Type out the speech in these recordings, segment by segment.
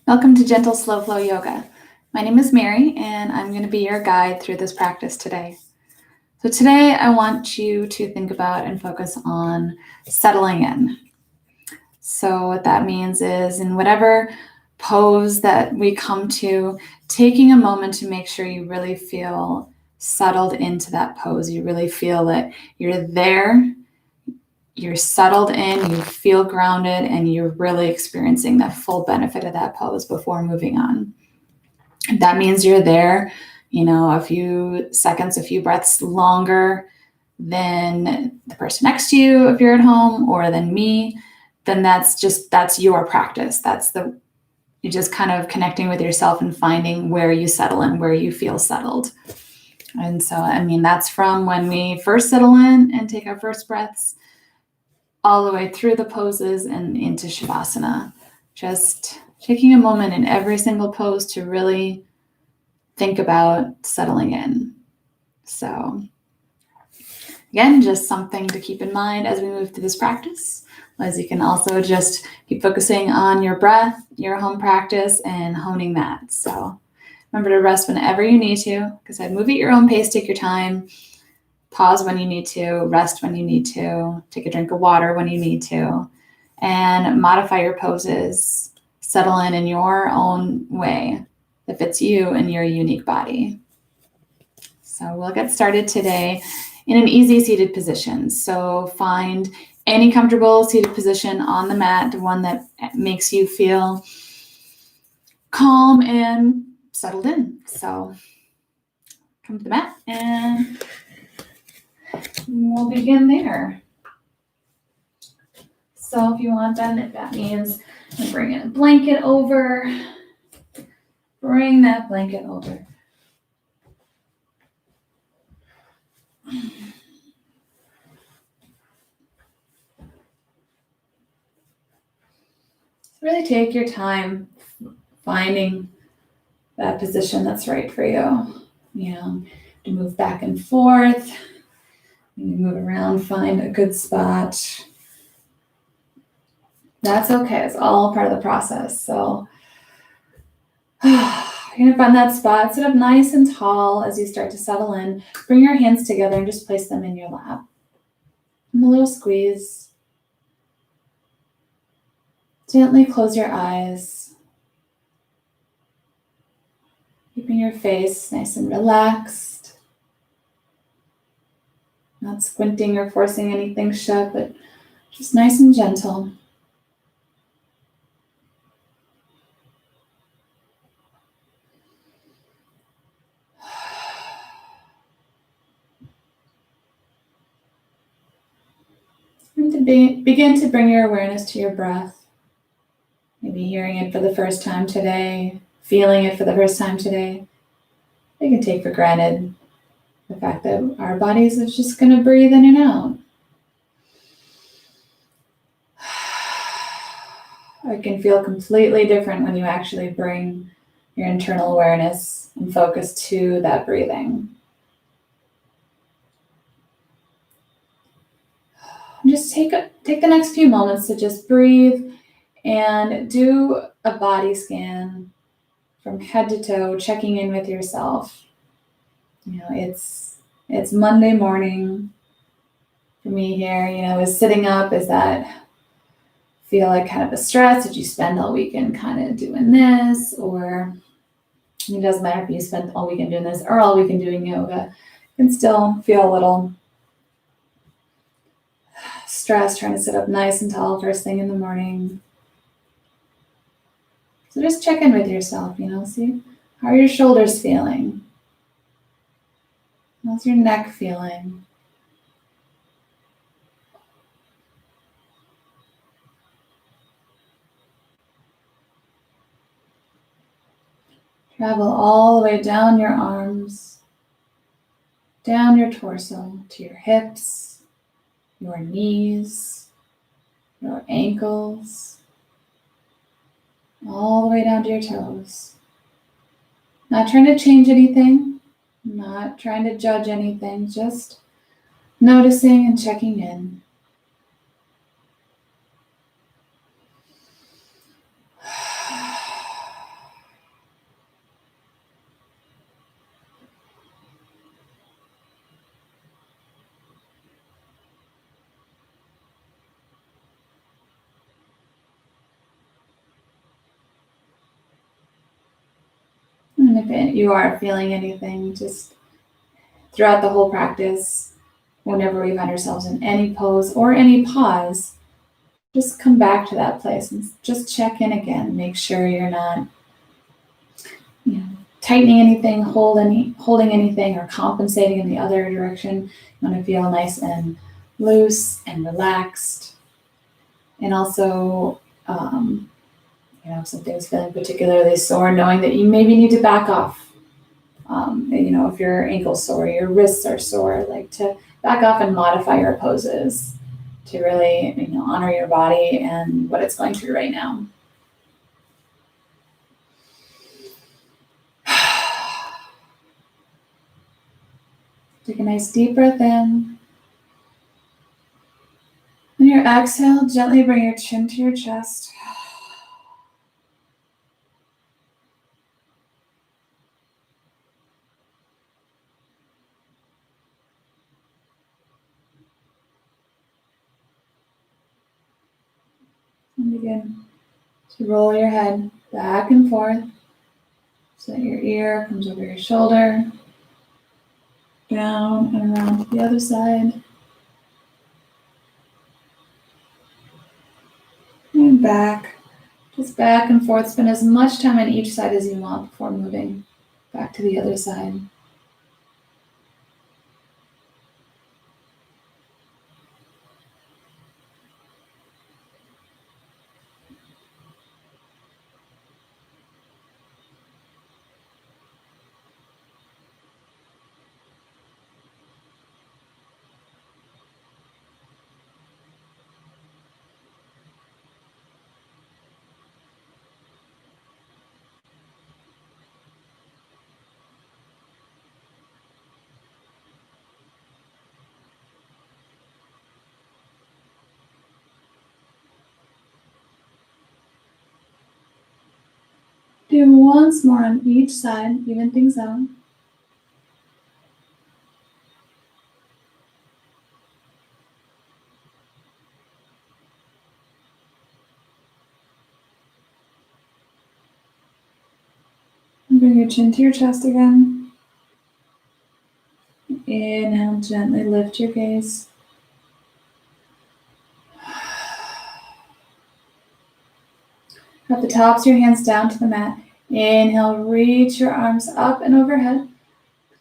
Welcome to Gentle Slow Flow Yoga. My name is Mary, and I'm going to be your guide through this practice today. So today I want you to think about and focus on settling in. So what that means is in whatever pose that we come to, taking a moment to make sure you really feel settled into that pose. You really feel that you're there, you're settled in, you feel grounded, and you're really experiencing the full benefit of that pose before moving on. That means you're there, a few seconds, a few breaths longer than the person next to you if you're at home, or than me, then that's your practice. You're just kind of connecting with yourself and finding where you settle in, where you feel settled. And so, that's from when we first settle in and take our first breaths all the way through the poses and into Shavasana. Just taking a moment in every single pose to really think about settling in. So again, just something to keep in mind as we move through this practice, as you can also just keep focusing on your breath, your home practice, and honing that. So remember to rest whenever you need to, because I move at your own pace, take your time, pause when you need to, rest when you need to, take a drink of water when you need to, and modify your poses, settle in your own way that fits you and your unique body. So we'll get started today in an easy seated position. So find any comfortable seated position on the mat, one that makes you feel calm and settled in. So come to the mat and we'll begin there. So if you want, then if that means bring a blanket over, bring that blanket over. Really take your time finding that position that's right for you. To move back and forth, you move around, find a good spot. That's okay. It's all part of the process. So you're going to find that spot. Sit up nice and tall as you start to settle in. Bring your hands together and just place them in your lap. And a little squeeze. Gently close your eyes. Keeping your face nice and relaxed. Not squinting or forcing anything shut, but just nice and gentle. And to begin to bring your awareness to your breath. Maybe hearing it for the first time today, feeling it for the first time today. We can take for granted the fact that our bodies are just going to breathe in and out. It can feel completely different when you actually bring your internal awareness and focus to that breathing. Just take the next few moments to just breathe and do a body scan from head to toe, checking in with yourself. It's Monday morning for me here. Is sitting up, is that feel like kind of a stress? Did you spend all weekend kind of doing this? Or it doesn't matter if you spent all weekend doing this or all weekend doing yoga. You can still feel a little stress trying to sit up nice and tall first thing in the morning. So just check in with yourself, see how are your shoulders feeling? How's your neck feeling? Travel all the way down your arms, down your torso to your hips, your knees, your ankles, all the way down to your toes. Not trying to change anything, not trying to judge anything, just noticing and checking in. if you are feeling anything, just throughout the whole practice, whenever we find ourselves in any pose or any pause, just come back to that place and just check in again. Make sure you're not, tightening anything, holding anything, or compensating in the other direction. You want to feel nice and loose and relaxed. And also, if something's feeling particularly sore, knowing that you maybe need to back off. If your ankle's sore, your wrists are sore, like to back off and modify your poses to really, honor your body and what it's going through right now. Take a nice deep breath in. On your exhale, gently bring your chin to your chest. And begin to roll your head back and forth so that your ear comes over your shoulder, down and around to the other side. And back, just back and forth. Spend as much time on each side as you want before moving back to the other side. Do once more on each side, even things out. And bring your chin to your chest again. Inhale, gently lift your gaze. Drop the tops of your hands down to the mat. Inhale, reach your arms up and overhead.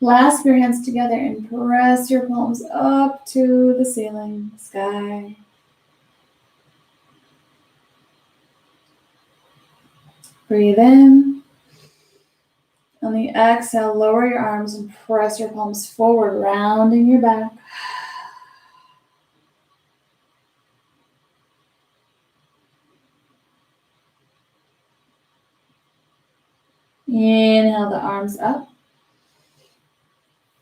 Clasp your hands together and press your palms up to the ceiling, sky. Breathe in. On the exhale, lower your arms and press your palms forward, rounding your back. Inhale the arms up.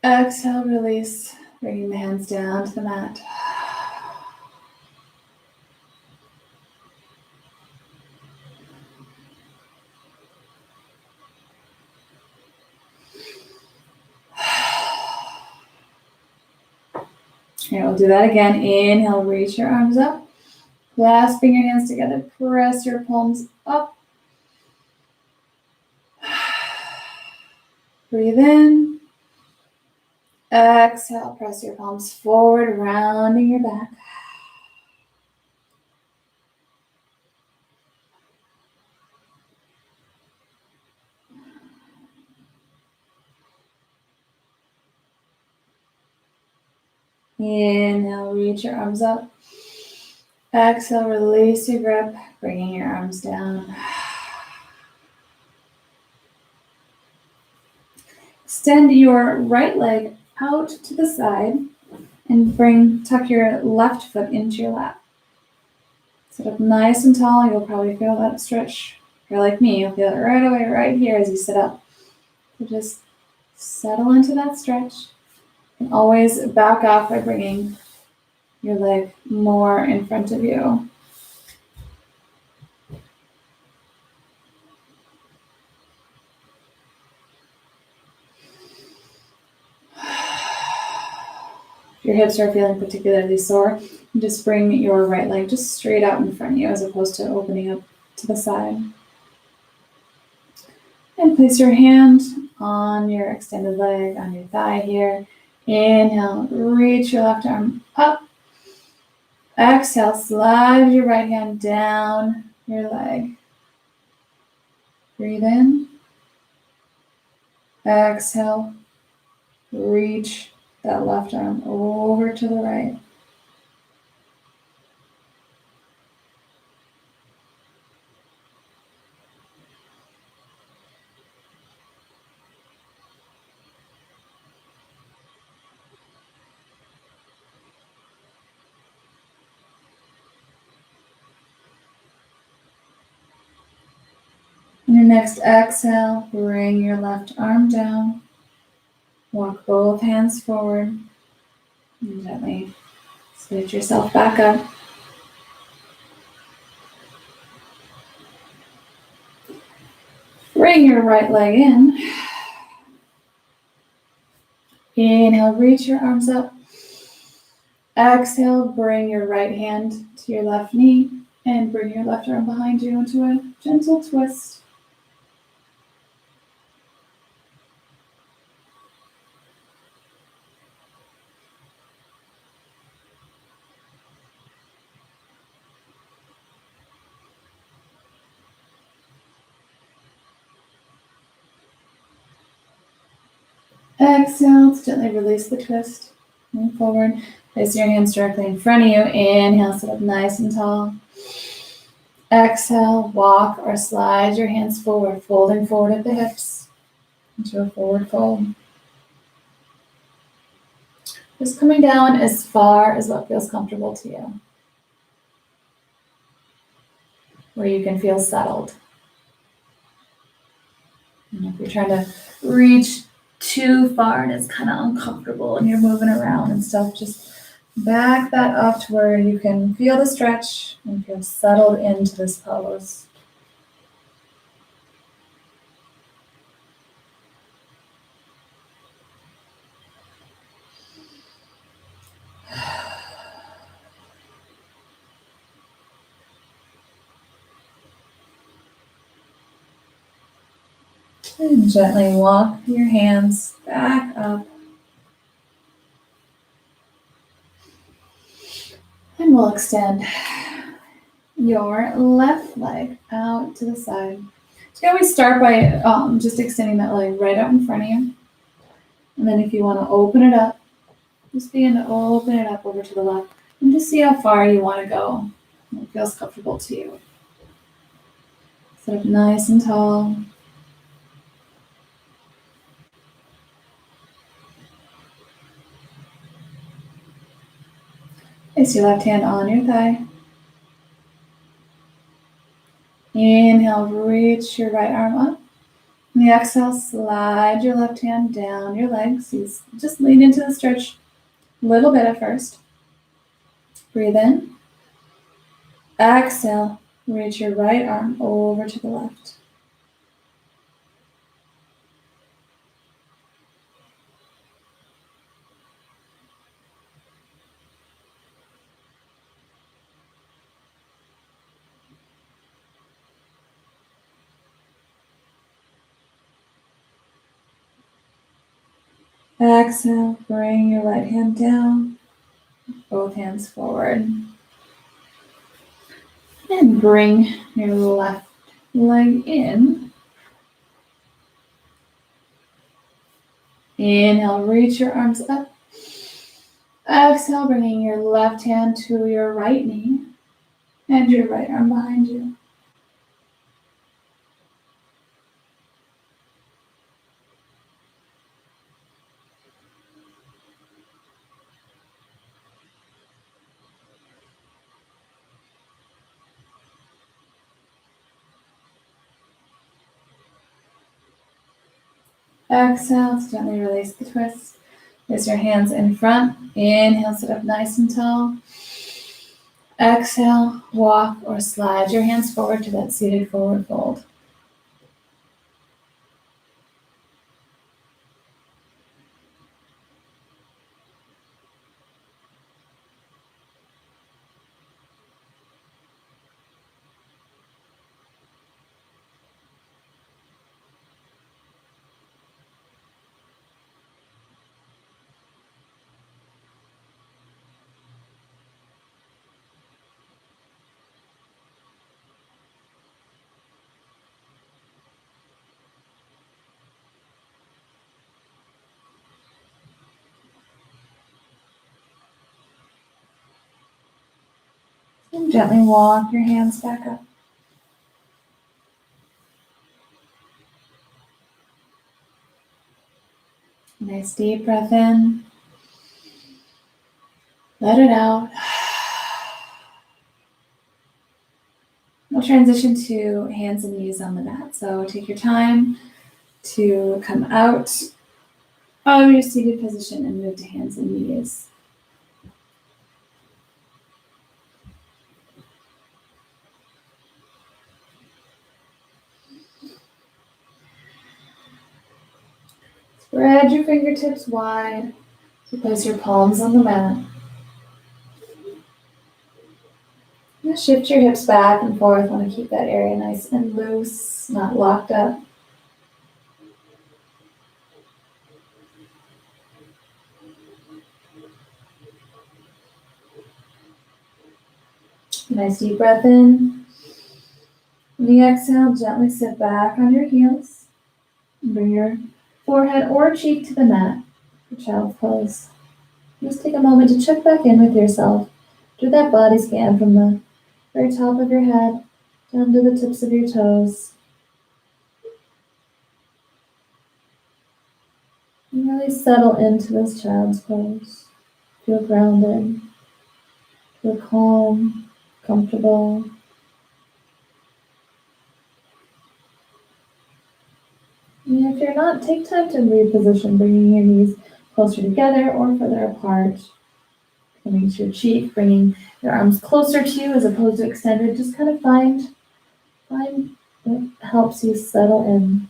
Exhale, release, bringing the hands down to the mat. Here, we'll do that again. Inhale, reach your arms up. Clasping your hands together, press your palms up. Breathe in. Exhale, press your palms forward, rounding your back. Inhale, reach your arms up. Exhale, release your grip, bringing your arms down. Extend your right leg out to the side and tuck your left foot into your lap. Sit up nice and tall. You'll probably feel that stretch. If you're like me, you'll feel it right away, right here as you sit up. So just settle into that stretch. And always back off by bringing your leg more in front of you. If your hips are feeling particularly sore, just bring your right leg just straight out in front of you as opposed to opening up to the side. And place your hand on your extended leg, on your thigh here. Inhale, reach your left arm up. Exhale, slide your right hand down your leg. Breathe in. Exhale, reach that left arm over to the right. On your next exhale, bring your left arm down. Walk both hands forward. And gently scoot yourself back up. Bring your right leg in. Inhale, reach your arms up. Exhale, bring your right hand to your left knee and bring your left arm behind you into a gentle twist. Exhale to gently release the twist. Move forward. Place your hands directly in front of you. Inhale, sit up nice and tall. Exhale, walk or slide your hands forward, folding forward at the hips into a forward fold. Just coming down as far as what feels comfortable to you, where you can feel settled. And if you're trying to reach too far and it's kind of uncomfortable and you're moving around and stuff, just back that up to where you can feel the stretch and feel settled into this pose. And gently walk your hands back up. And we'll extend your left leg out to the side. So you always start by just extending that leg right out in front of you. And then if you want to open it up, just begin to open it up over to the left. And just see how far you want to go. It feels comfortable to you. Sit up nice and tall. Place your left hand on your thigh. Inhale, reach your right arm up. On the exhale, slide your left hand down your legs. Just lean into the stretch a little bit at first. Breathe in. Exhale, reach your right arm over to the left. Exhale, bring your right hand down, both hands forward. And bring your left leg in. Inhale, reach your arms up. Exhale, bringing your left hand to your right knee and your right arm behind you. Exhale, gently release the twist. Place your hands in front. Inhale, sit up nice and tall. Exhale, walk or slide your hands forward to that seated forward fold. Gently walk your hands back up. Nice deep breath in. Let it out. We'll transition to hands and knees on the mat. So take your time to come out of your seated position and move to hands and knees. Spread your fingertips wide. So place your palms on the mat. Just shift your hips back and forth. Want to keep that area nice and loose, not locked up. Nice deep breath in. On the exhale, gently sit back on your heels. Bring your forehead or cheek to the mat for child's pose. Just take a moment to check back in with yourself. Do that body scan from the very top of your head down to the tips of your toes. And really settle into this child's pose. Feel grounded. Feel calm, comfortable. And if you're not, take time to reposition, bringing your knees closer together or further apart. Coming to your cheek, bringing your arms closer to you as opposed to extended. Just kind of find what helps you settle in.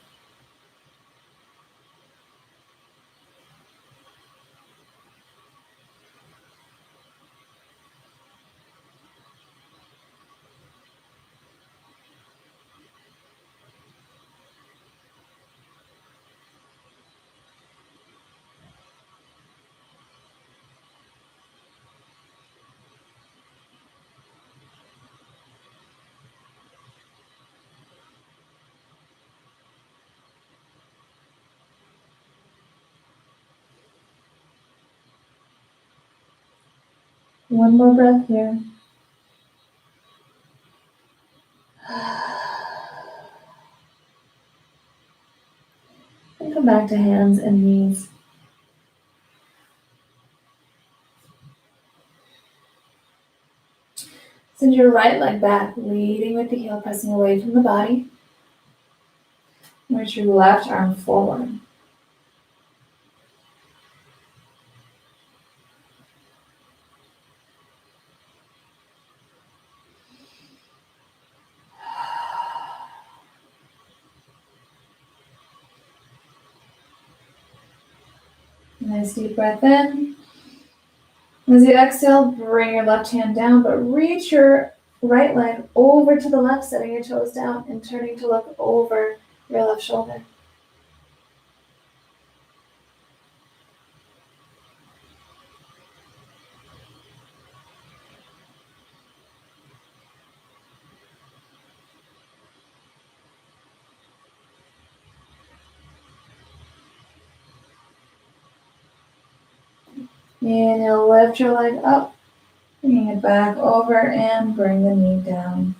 One more breath here. And come back to hands and knees. Send your right leg back, leading with the heel pressing away from the body. Reach your left arm forward. Nice deep breath in. As you exhale, bring your left hand down, but reach your right leg over to the left, setting your toes down and turning to look over your left shoulder. Inhale, lift your leg up, bringing it back over and bring the knee down.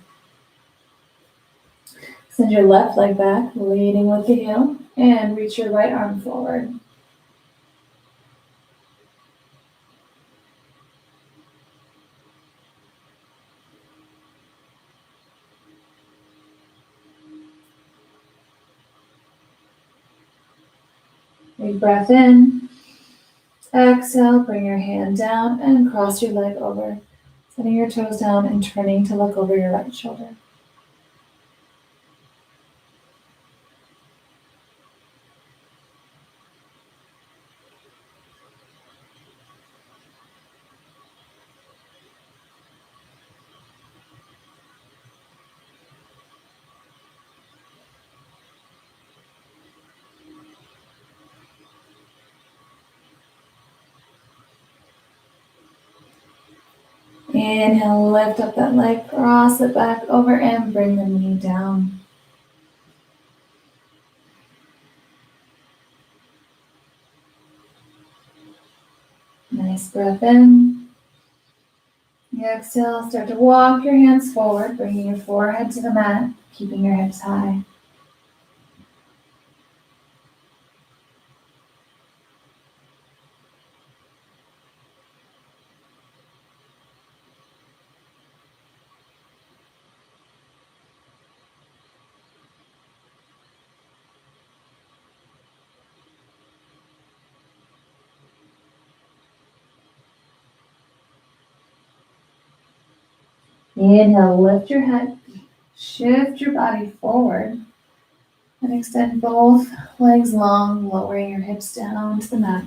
Send your left leg back, leading with the heel, and reach your right arm forward. Big breath in. Exhale, bring your hand down and cross your leg over, setting your toes down and turning to look over your right shoulder. Inhale, lift up that leg, cross it back over and bring the knee down. Nice breath in. Exhale, start to walk your hands forward, bringing your forehead to the mat, keeping your hips high. Inhale, lift your head, shift your body forward, and extend both legs long, lowering your hips down to the mat.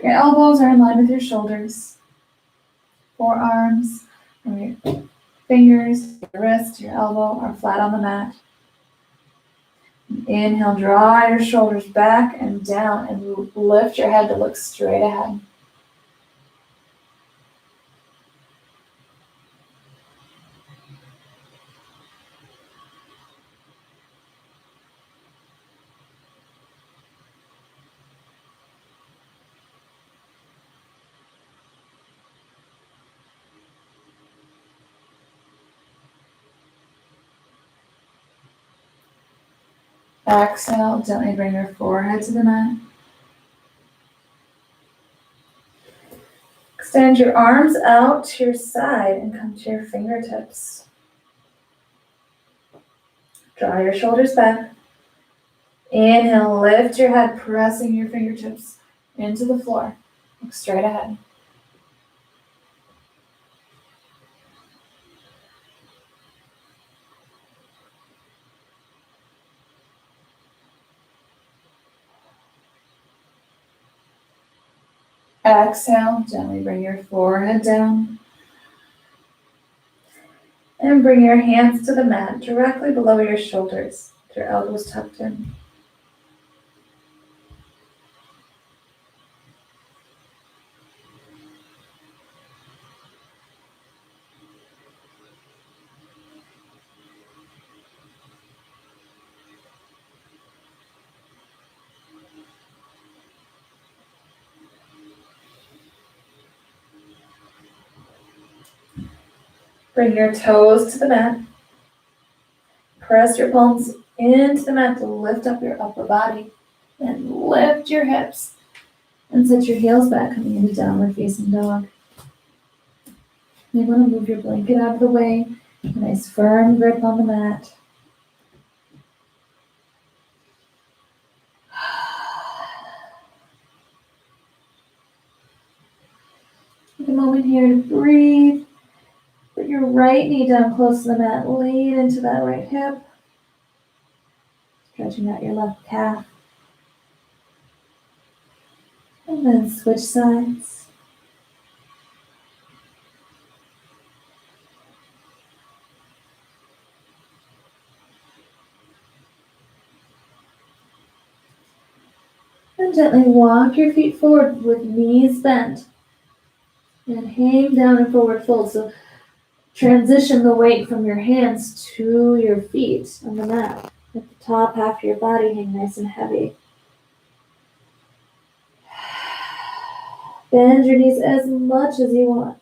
Your elbows are in line with your shoulders, forearms, and your fingers, your wrist, your elbow are flat on the mat. Inhale, draw your shoulders back and down and lift your head to look straight ahead. Exhale, gently bring your forehead to the mat. Extend your arms out to your side and come to your fingertips. Draw your shoulders back. Inhale, lift your head, pressing your fingertips into the floor. Look straight ahead. Exhale, gently bring your forehead down. And bring your hands to the mat directly below your shoulders, with your elbows tucked in. Bring your toes to the mat. Press your palms into the mat to lift up your upper body. And lift your hips. And set your heels back, coming into downward facing dog. You want to move your blanket out of the way. A nice firm grip on the mat. Take a moment here to breathe. Put your right knee down close to the mat. Lean into that right hip. Stretching out your left calf. And then switch sides. And gently walk your feet forward with knees bent. And hang down in forward fold. So transition the weight from your hands to your feet on the mat. Let the top half of your body hang nice and heavy. Bend your knees as much as you want.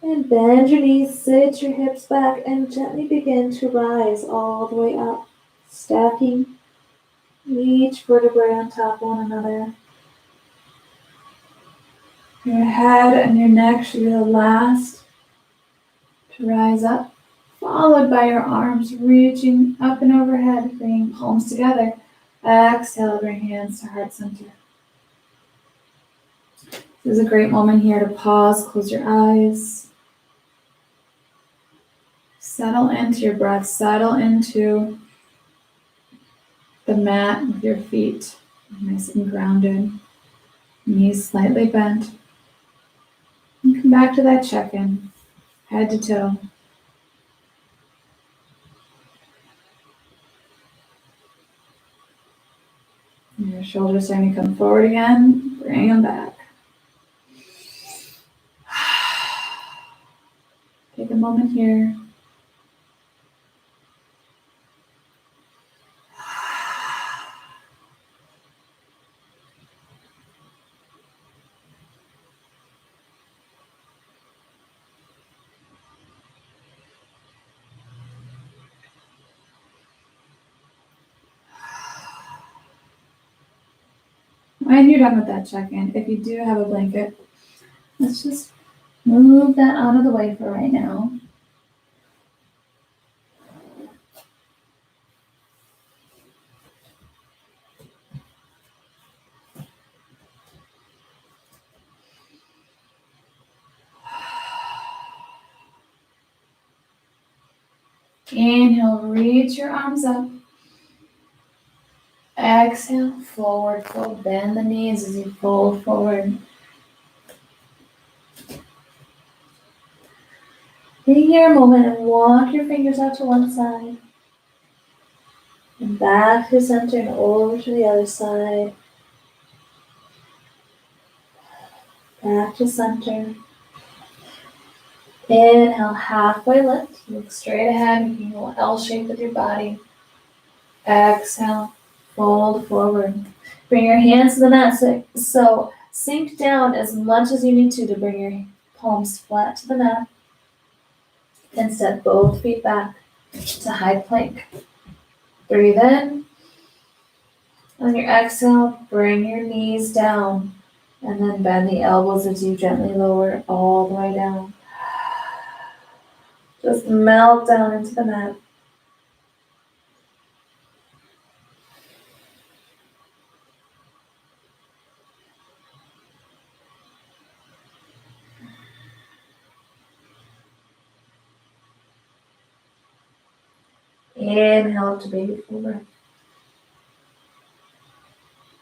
And bend your knees, sit your hips back, and gently begin to rise all the way up, stacking each vertebrae on top of one another. Your head and your neck should be the last to rise up, followed by your arms reaching up and overhead, bringing palms together. Exhale, bring hands to heart center. This is a great moment here to pause, close your eyes. Settle into your breath, settle into the mat with your feet nice and grounded, knees slightly bent. And come back to that check-in, head to toe. And your shoulders starting to come forward again, bring them back. Take a moment here. When you're done with that check-in, if you do have a blanket, let's just move that out of the way for right now. Inhale, reach your arms up. Exhale, forward fold. Bend the knees as you fold forward. Take here a moment and walk your fingers out to one side. And back to center and over to the other side. Back to center. Inhale, halfway lift. Look straight ahead, making a L shape with your body. Exhale, fold forward. Bring your hands to the mat. So sink down as much as you need to bring your palms flat to the mat. And step both feet back to high plank. Breathe in. On your exhale, bring your knees down. And then bend the elbows as you gently lower all the way down. Just melt down into the mat. Inhale up to baby forward.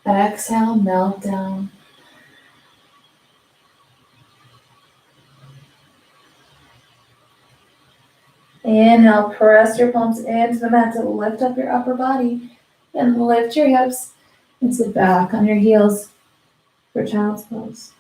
Exhale, melt down. Inhale, press your palms into the mat to lift up your upper body and lift your hips and sit back on your heels for child's pose.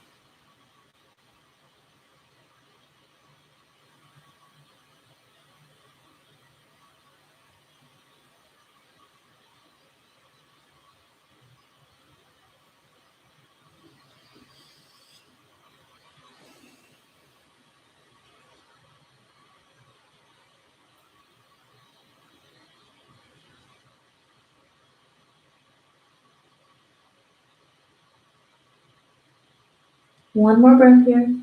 One more breath here.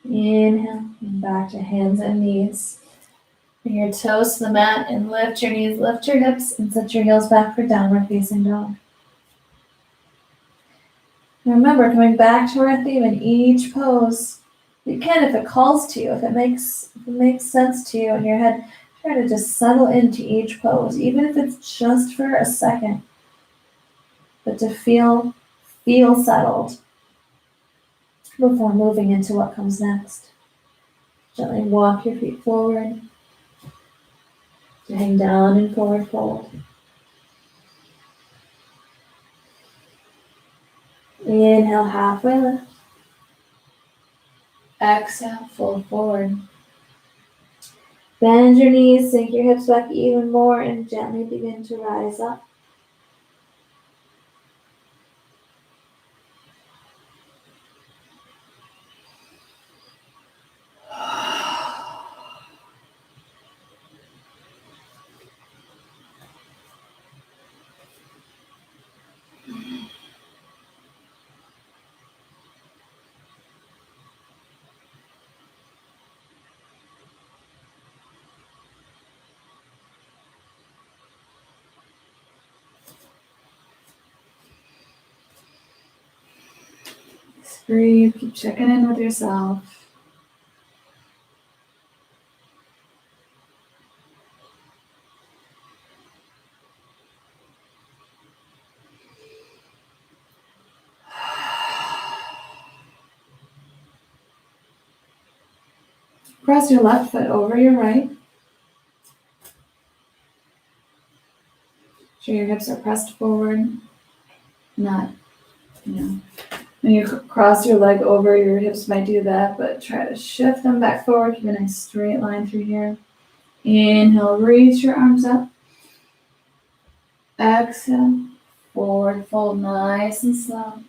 Inhale, and back to hands and knees. Bring your toes to the mat and lift your knees, lift your hips, and set your heels back for downward facing dog. Now remember, coming back to our theme in each pose, you can, if it calls to you, if it makes sense to you in your head, try to just settle into each pose, even if it's just for a second, but to feel settled before moving into what comes next. Gently walk your feet forward, hang down and forward fold. Inhale, halfway lift. Exhale, fold forward. Bend your knees, sink your hips back even more, and gently begin to rise up. Just breathe, keep checking in with yourself. Cross your left foot over your right. Make sure your hips are pressed forward, not, when you cross your leg over, your hips might do that, but try to shift them back forward. Keep a nice straight line through here. Inhale, reach your arms up. Exhale, forward fold, nice and slow.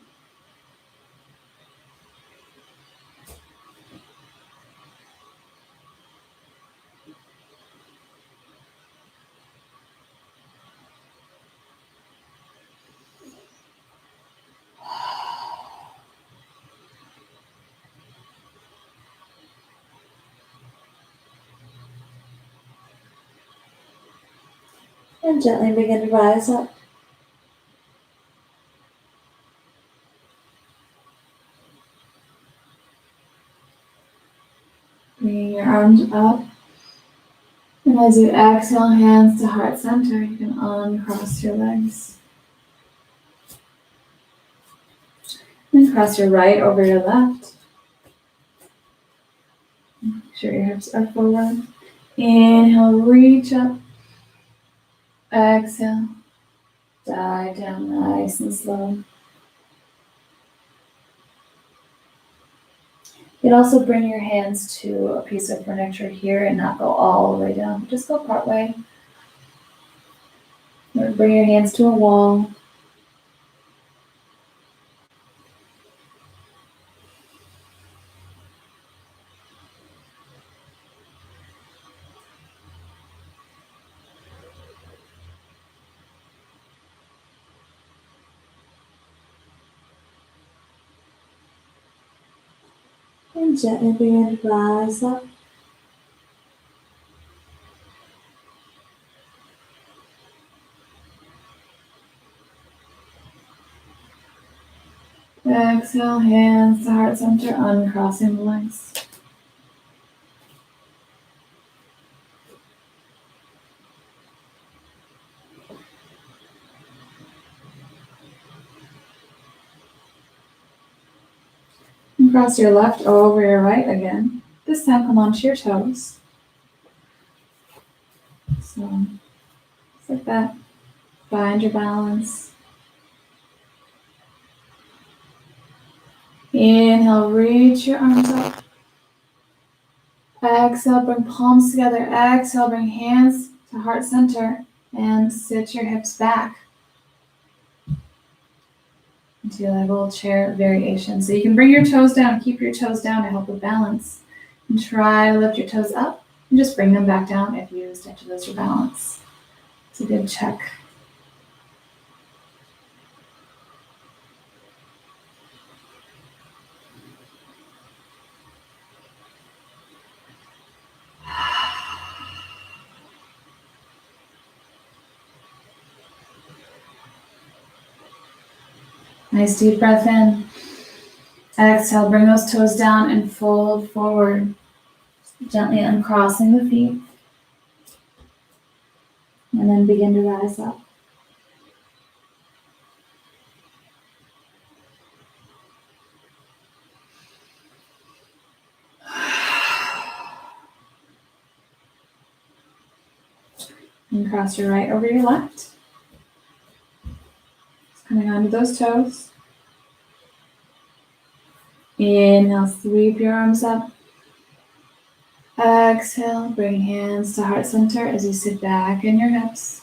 And gently begin to rise up. Bringing your arms up. And as you exhale, hands to heart center, you can uncross your legs. And cross your right over your left. Make sure your hips are forward. Inhale, reach up. Exhale. Dive down nice and slow. You can also bring your hands to a piece of furniture here and not go all the way down. Just go part way. Bring your hands to a wall. And gently begin to rise up. Exhale, hands to heart center, uncrossing the legs. And cross your left over your right again. This time come onto your toes. So, just like that. Find your balance. Inhale, reach your arms up. Exhale, bring palms together. Exhale, bring hands to heart center and sit your hips back into a little chair variation. So you can bring your toes down, keep your toes down to help with balance. And try to lift your toes up and just bring them back down if you start to lose your balance. It's a good check. Nice deep breath in. Exhale, bring those toes down and fold forward. Gently uncrossing the feet. And then begin to rise up. And cross your right over your left. Just coming onto those toes. Inhale, sweep your arms up. Exhale, bring hands to heart center as you sit back in your hips.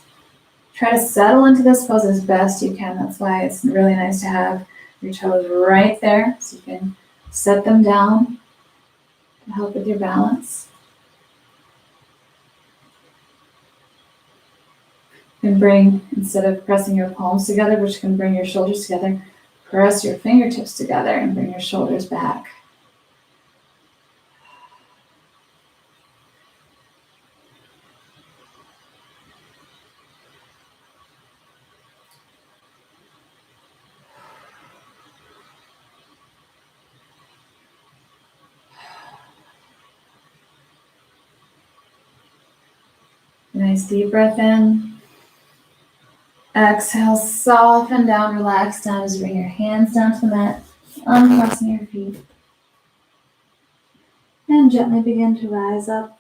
Try to settle into this pose as best you can. That's why it's really nice to have your toes right there so you can set them down to help with your balance. You can bring, instead of pressing your palms together, which can bring your shoulders together, press your fingertips together and bring your shoulders back. Nice deep breath in. Exhale, soften down, relax down as you bring your hands down to the mat, uncrossing your feet. And gently begin to rise up.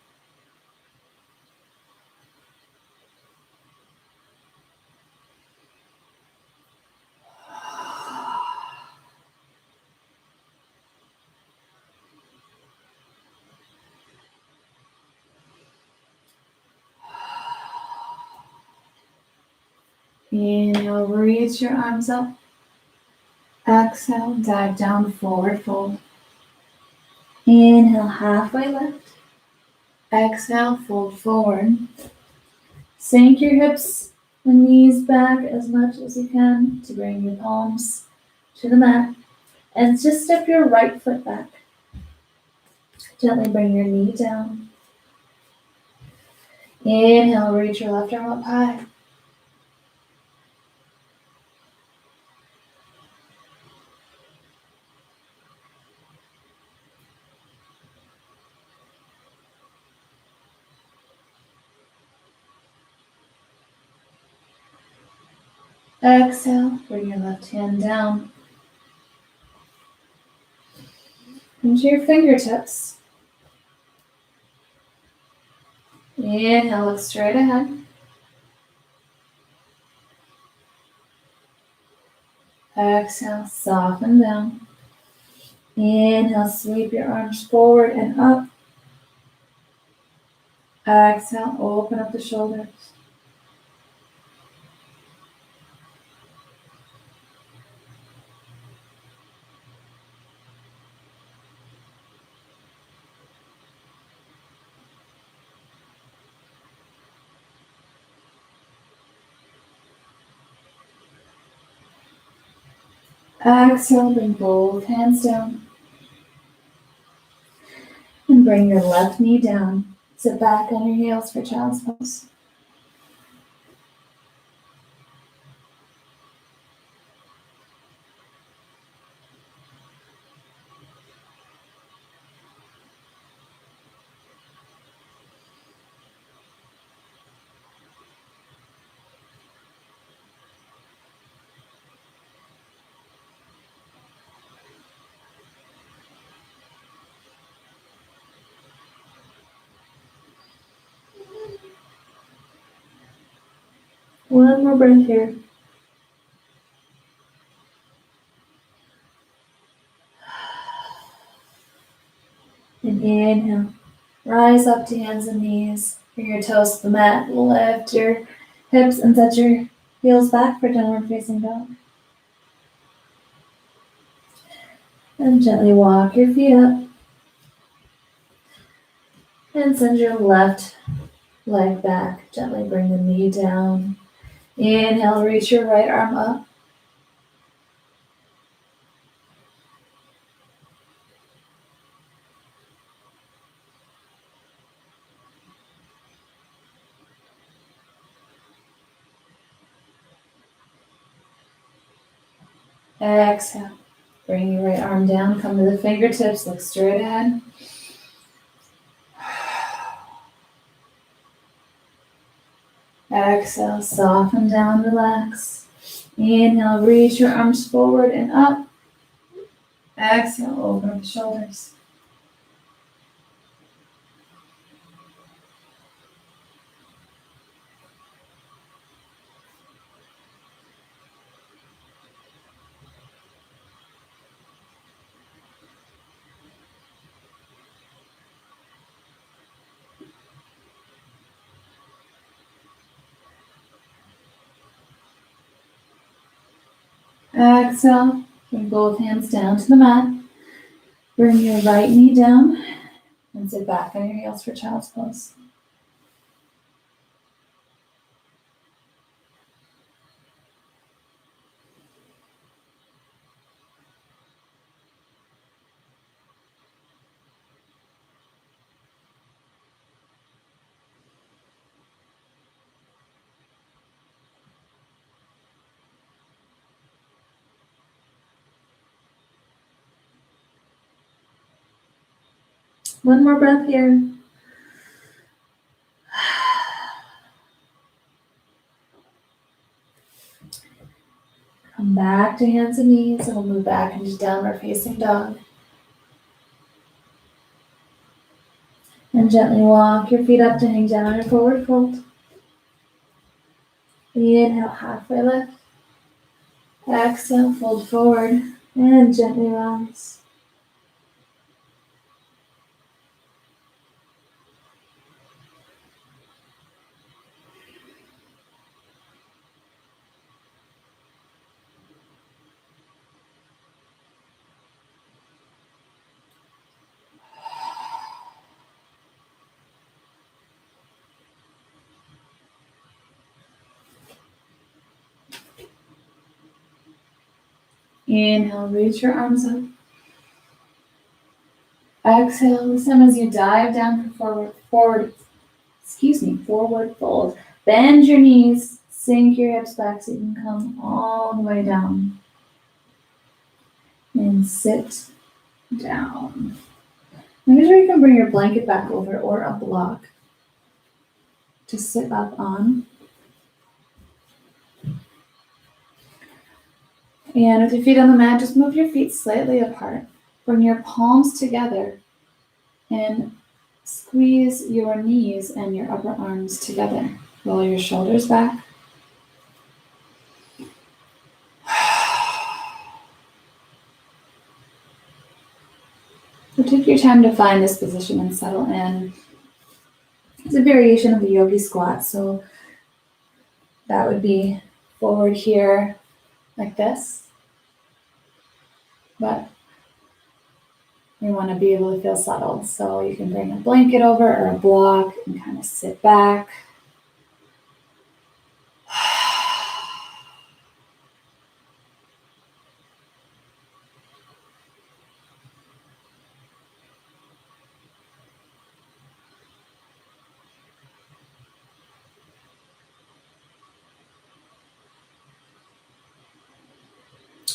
Inhale, reach your arms up. Exhale, dive down, forward fold. Inhale, halfway lift. Exhale, fold forward. Sink your hips and knees back as much as you can to bring your palms to the mat. And just step your right foot back. Gently bring your knee down. Inhale, reach your left arm up high. Exhale, bring your left hand down into your fingertips. Inhale, look straight ahead. Exhale, soften down. Inhale, sweep your arms forward and up. Exhale, open up the shoulders. Exhale, bring both hands down. And bring your left knee down. Sit back on your heels for child's pose. One more breath here. And inhale. Rise up to hands and knees. Bring your toes to the mat. Lift your hips and set your heels back for downward facing dog. And gently walk your feet up. And send your left leg back. Gently bring the knee down. Inhale, reach your right arm up. Exhale. Bring your right arm down. Come to the fingertips. Look straight ahead. Exhale, soften down, relax. Inhale, reach your arms forward and up. Exhale, open up the shoulders. Exhale, bring both hands down to the mat. Bring your right knee down and sit back on your heels for child's pose. One more breath here. Come back to hands and knees, and we'll move back into downward facing dog. And gently walk your feet up to hang down on your forward fold. Inhale, halfway lift. Exhale, fold forward and gently rise. Inhale, reach your arms up. Exhale, this time as you dive down for forward fold. Bend your knees, sink your hips back so you can come all the way down. And sit down. Make sure you can bring your blanket back over or a block to sit up on. And with your feet on the mat, just move your feet slightly apart. Bring your palms together and squeeze your knees and your upper arms together. Roll your shoulders back. So take your time to find this position and settle in. It's a variation of the yogi squat, so that would be forward here like this. But you want to be able to feel settled, so you can bring a blanket over or a block and kind of sit back.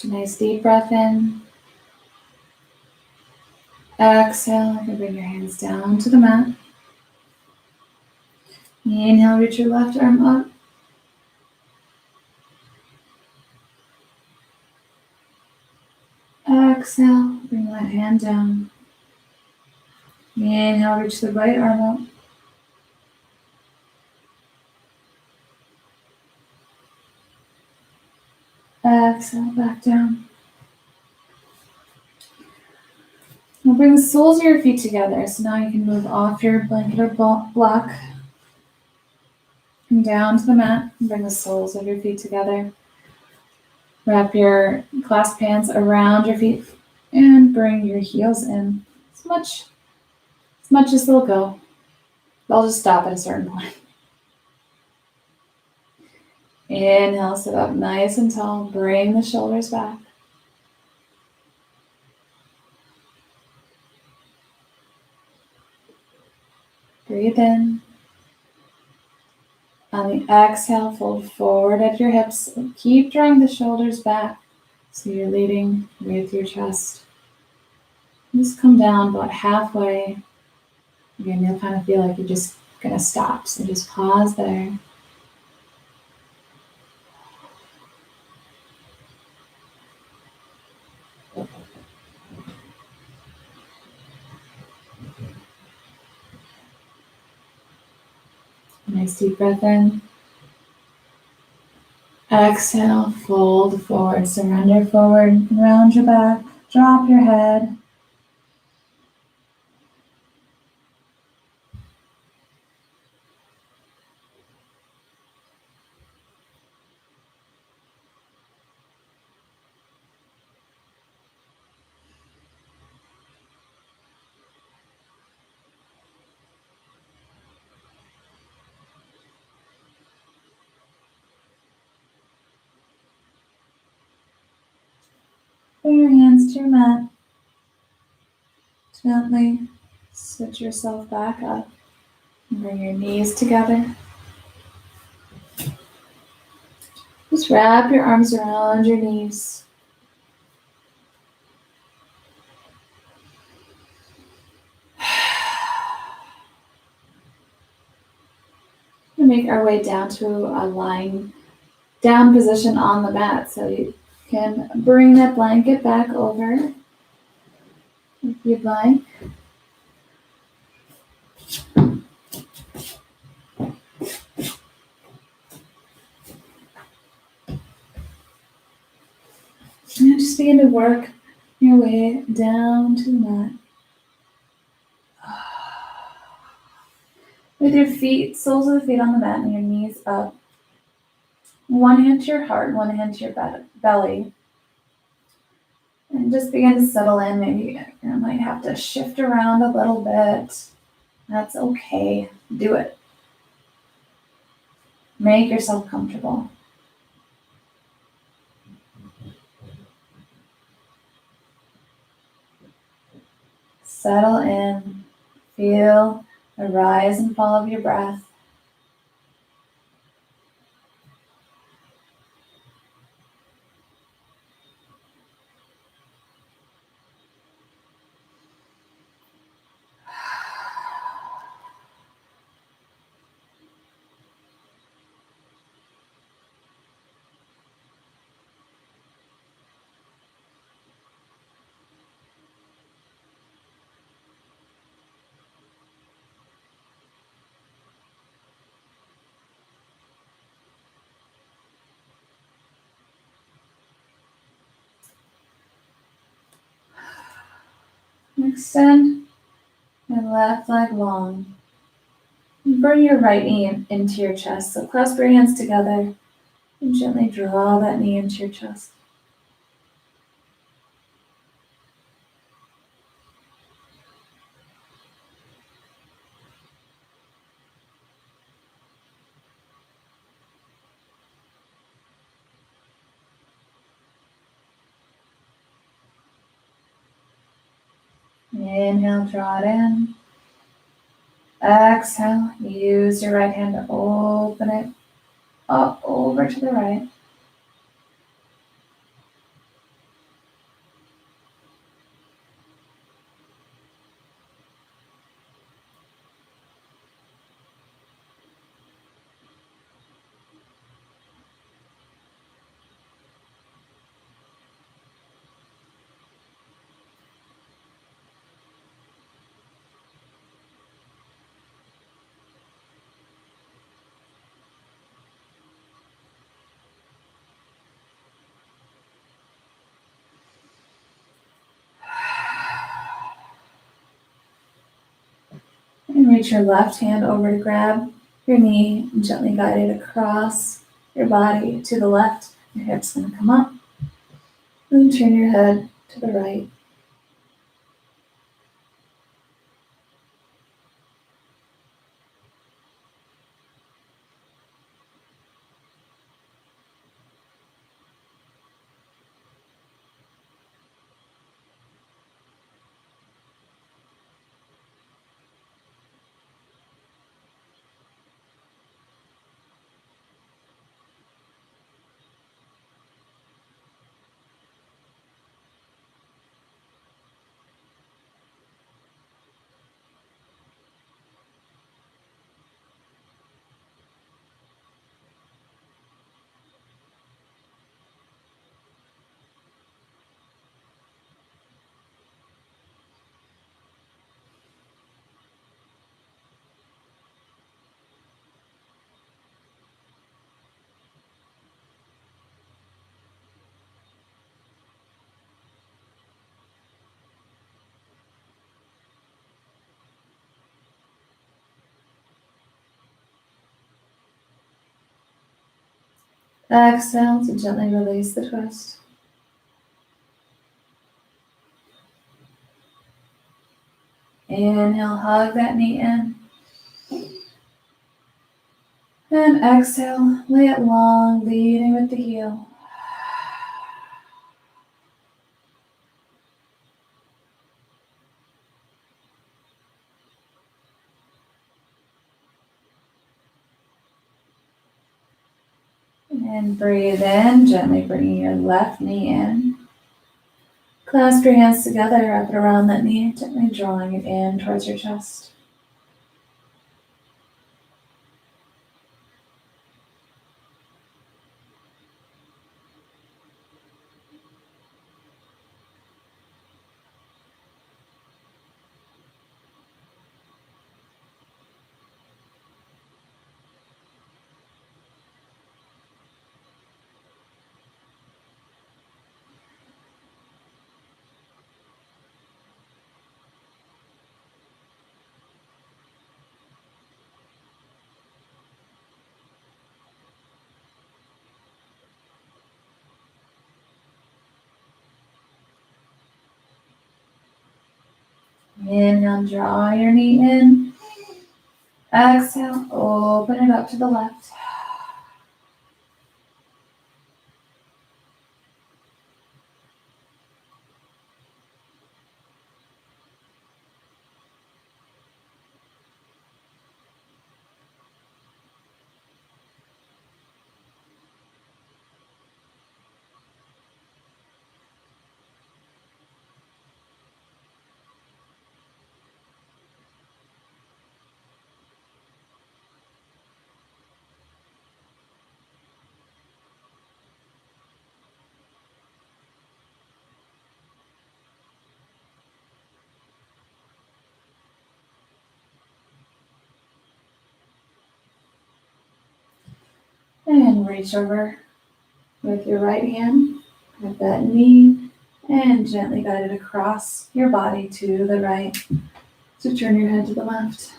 Nice deep breath in. Exhale, you can bring your hands down to the mat. Inhale, reach your left arm up. Exhale, bring that hand down. Inhale, reach the right arm up. Exhale, back down. Now bring the soles of your feet together. So now you can move off your blanket or block and down to the mat and bring the soles of your feet together. Wrap your clasp hands around your feet and bring your heels in as much as they'll go. They'll just stop at a certain point. Inhale, sit up nice and tall. Bring the shoulders back. Breathe in. On the exhale, fold forward at your hips. Keep drawing the shoulders back so you're leading with your chest. Just come down about halfway. Again, you'll kind of feel like you're just going to stop. So just pause there. Nice deep breath in. Exhale, fold forward, surrender forward, round your back, drop your head. Bring your hands to your mat. Gently sit yourself back up and bring your knees together. Just wrap your arms around your knees. We'll make our way down to a lying down position on the mat. So you can bring that blanket back over if you'd like. And just begin to work your way down to the mat. With your feet, soles of the feet on the mat and your knees up. One hand to your heart, one hand to your belly. And just begin to settle in. Maybe you might have to shift around a little bit. That's okay. Do it. Make yourself comfortable. Settle in. Feel the rise and fall of your breath. Extend your left leg long. And bring your right knee into your chest. So clasp your hands together and gently draw that knee into your chest. Inhale, draw it in. Exhale, use your right hand to open it up over to the right. And reach your left hand over to grab your knee and gently guide it across your body to the left. Your hips going to come up. And turn your head to the right. Exhale to gently release the twist. Inhale, hug that knee in. And exhale, lay it long, leading with the heel. And breathe in, gently bringing your left knee in. Clasp your hands together, wrap it around that knee, gently drawing it in towards your chest. Inhale, draw your knee in. Exhale, open it up to the left. And reach over with your right hand, grab that knee, And gently guide it across your body to the right. So turn your head to the left.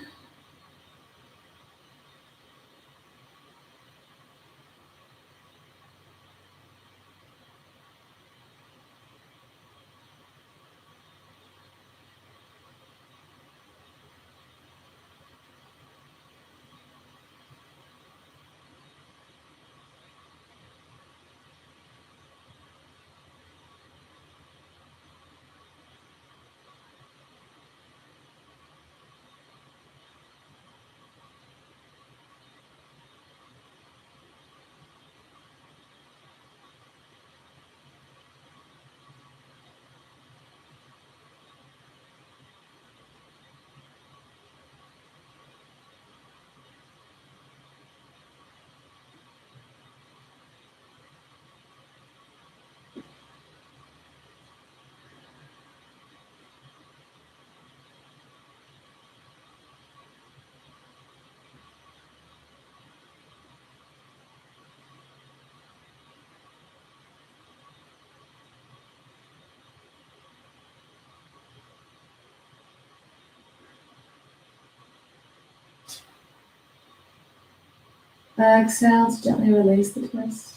Exhale to gently release the twist.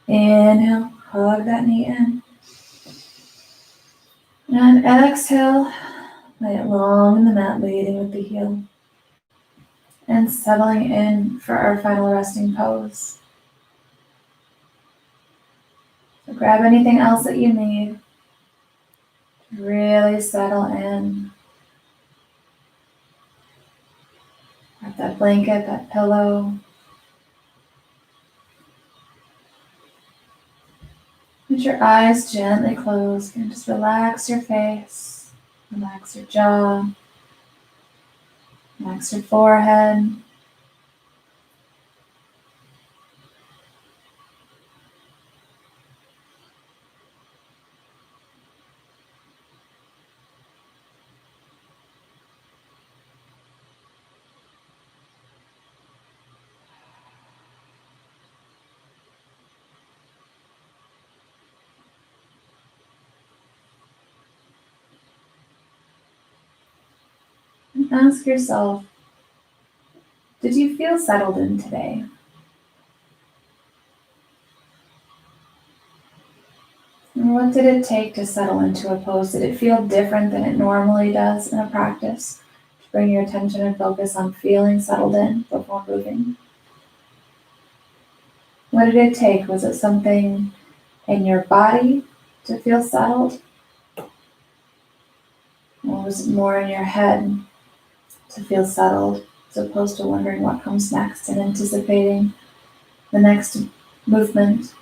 Inhale, hug that knee in. And exhale, lay it long in the mat, leading with the heel. And settling in for our final resting pose. So grab anything else that you need. Really settle in. Grab that blanket, that pillow. Let your eyes gently close and just relax your face. Relax your jaw. Relax your forehead. And ask yourself, did you feel settled in today? And what did it take to settle into a pose? Did it feel different than it normally does in a practice? To bring your attention and focus on feeling settled in before moving. What did it take? Was it something in your body to feel settled? Or was it more in your head to feel settled, as opposed to wondering what comes next and anticipating the next movement?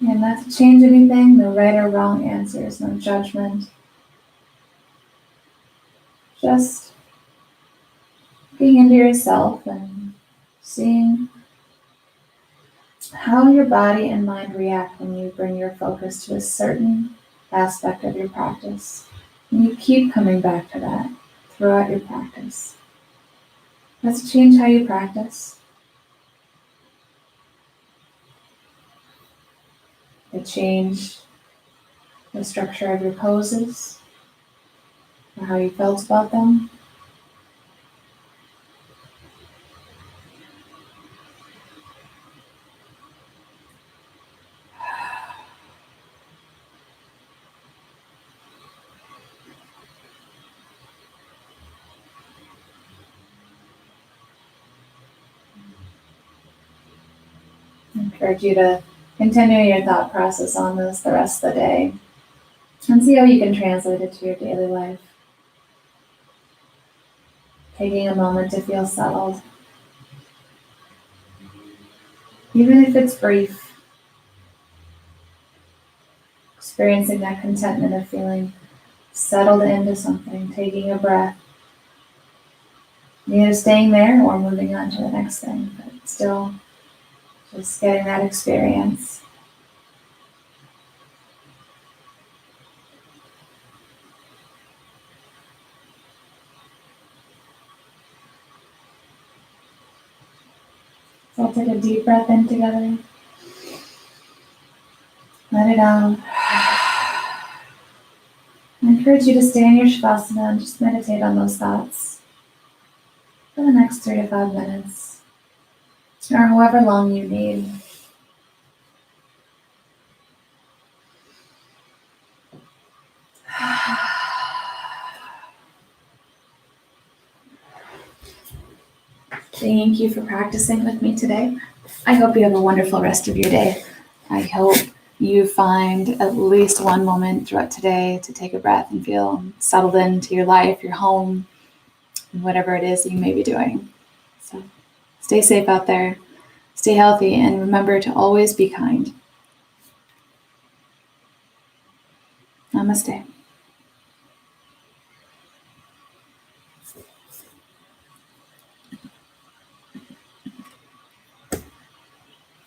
And not to change anything, no right or wrong answers, no judgment. Just looking into yourself and seeing how your body and mind react when you bring your focus to a certain aspect of your practice. And you keep coming back to that throughout your practice. Does it change how you practice? It change the structure of your poses or how you felt about them? I encourage you to continue your thought process on this the rest of the day and see how you can translate it to your daily life. Taking a moment to feel settled, even if it's brief, experiencing that contentment of feeling settled into something, taking a breath, either staying there or moving on to the next thing, but still just getting that experience. So I'll take a deep breath in together. Let it out. I encourage you to stay in your Shavasana and just meditate on those thoughts for the next 3 to 5 minutes, or however long you need. Thank you for practicing with me today. I hope you have a wonderful rest of your day. I hope you find at least one moment throughout today to take a breath and feel settled into your life, your home, and whatever it is that you may be doing. So stay safe out there, stay healthy, and remember to always be kind. Namaste.